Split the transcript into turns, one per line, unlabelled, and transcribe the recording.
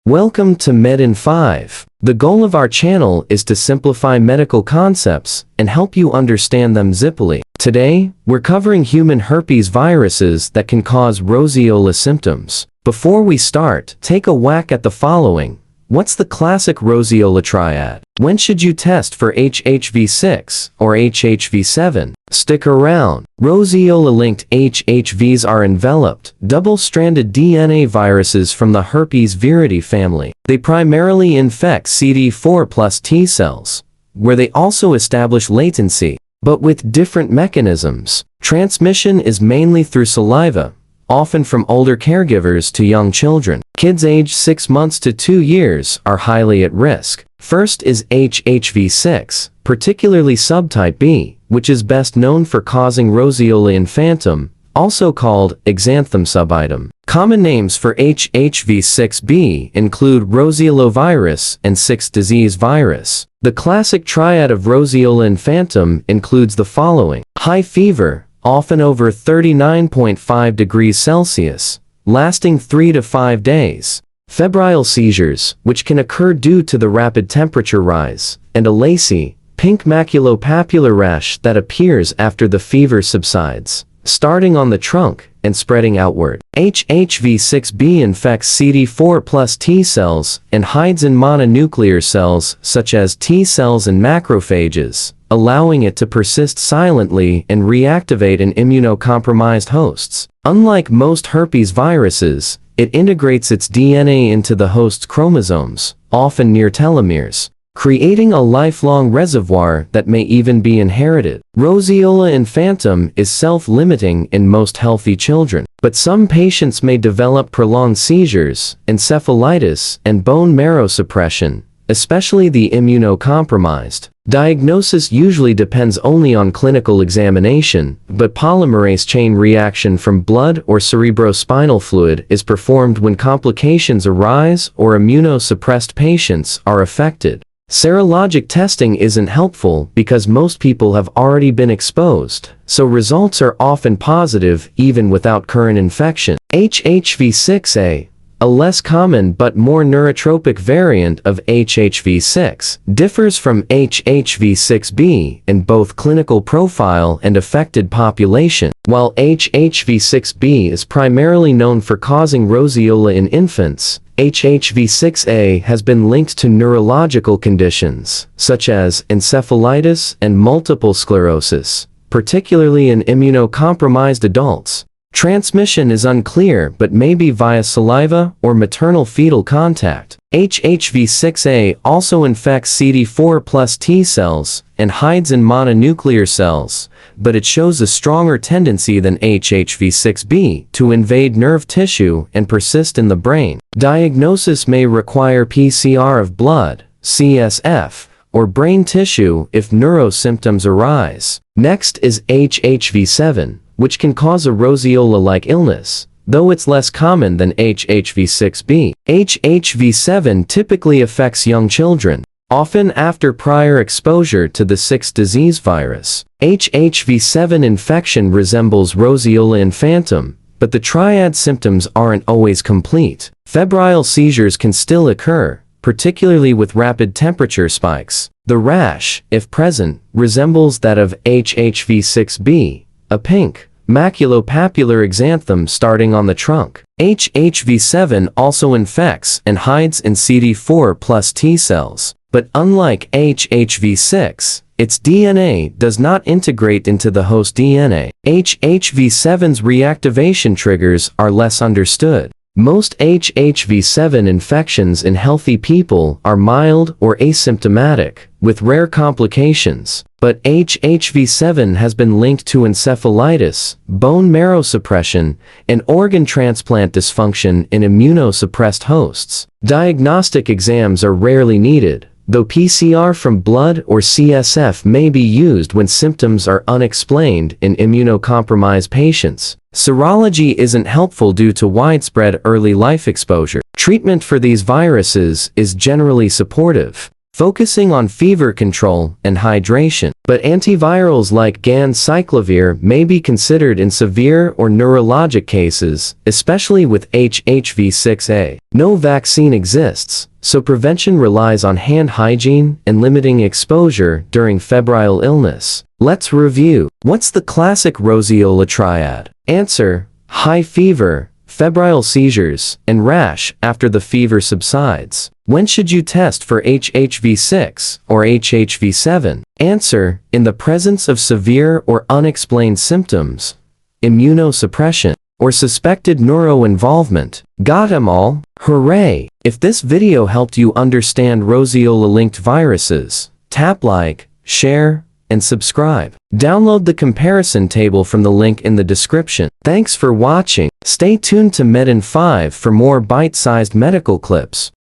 Welcome to Med in 5. The goal of our channel is to simplify medical concepts and help you understand them zippily. Today, we're covering human herpes viruses that can cause roseola symptoms. Before we start, take a whack at the following. What's the classic roseola triad? When should you test for HHV-6 or HHV-7? Stick around. Roseola-linked HHVs are enveloped, double-stranded DNA viruses from the herpesvirus family. They primarily infect CD4 plus T cells, where they also establish latency, but with different mechanisms. Transmission is mainly through saliva, often from older caregivers to young children. Kids aged 6 months to 2 years are highly at risk. First is HHV-6, particularly subtype B, which is best known for causing roseola infantum, also called Exanthem subitem. Common names for HHV-6B include roseola-virus and 6 disease virus. The classic triad of roseola infantum includes the following: high fever, often over 39.5 degrees Celsius, lasting 3 to 5 days. Febrile seizures, which can occur due to the rapid temperature rise, and a lacy, pink maculopapular rash that appears after the fever subsides, starting on the trunk and spreading outward. HHV-6B infects CD4 plus T cells and hides in mononuclear cells such as T cells and macrophages, allowing it to persist silently and reactivate in immunocompromised hosts. Unlike most herpes viruses, it integrates its DNA into the host's chromosomes, often near telomeres, creating a lifelong reservoir that may even be inherited. Roseola infantum is self-limiting in most healthy children, but some patients may develop prolonged seizures, encephalitis, and bone marrow suppression, especially the immunocompromised. Diagnosis usually depends only on clinical examination, but polymerase chain reaction from blood or cerebrospinal fluid is performed when complications arise or immunosuppressed patients are affected. Serologic testing isn't helpful because most people have already been exposed, so results are often positive even without current infection. HHV-6A, a less common but more neurotropic variant of HHV-6, differs from HHV-6B in both clinical profile and affected population. While HHV-6B is primarily known for causing roseola in infants, HHV-6A has been linked to neurological conditions, such as encephalitis and multiple sclerosis, particularly in immunocompromised adults. Transmission is unclear but may be via saliva or maternal-fetal contact. HHV-6A also infects CD4 plus T cells and hides in mononuclear cells, but it shows a stronger tendency than HHV-6B to invade nerve tissue and persist in the brain. Diagnosis may require PCR of blood, CSF, or brain tissue if neurosymptoms arise. Next is HHV-7, which can cause a roseola-like illness, though it's less common than HHV-6B. HHV-7 typically affects young children, often after prior exposure to the 6 disease virus. HHV-7 infection resembles roseola infantum, but the triad symptoms aren't always complete. Febrile seizures can still occur, particularly with rapid temperature spikes. The rash, if present, resembles that of HHV-6B, a pink, maculopapular exanthem starting on the trunk. HHV-7 also infects and hides in CD4 plus T cells, but unlike HHV-6, its DNA does not integrate into the host DNA. HHV-7's reactivation triggers are less understood. Most HHV-7 infections in healthy people are mild or asymptomatic, with rare complications, but HHV-7 has been linked to encephalitis, bone marrow suppression, and organ transplant dysfunction in immunosuppressed hosts. Diagnostic exams are rarely needed, though PCR from blood or CSF may be used when symptoms are unexplained in immunocompromised patients. Serology isn't helpful due to widespread early life exposure. Treatment for these viruses is generally supportive. focusing on fever control and hydration. But antivirals like ganciclovir may be considered in severe or neurologic cases, especially with HHV-6A. No vaccine exists, so prevention relies on hand hygiene and limiting exposure during febrile illness. Let's review. What's the classic roseola triad? Answer: high fever, febrile seizures, and rash after the fever subsides. When should you test for HHV-6 or HHV-7? Answer: in the presence of severe or unexplained symptoms, immunosuppression, or suspected neuroinvolvement. Got 'em all? Hooray! If this video helped you understand roseola-linked viruses, tap like, share, and subscribe. Download the comparison table from the link in the description. Thanks for watching. Stay tuned to Medin 5 for more bite-sized medical clips.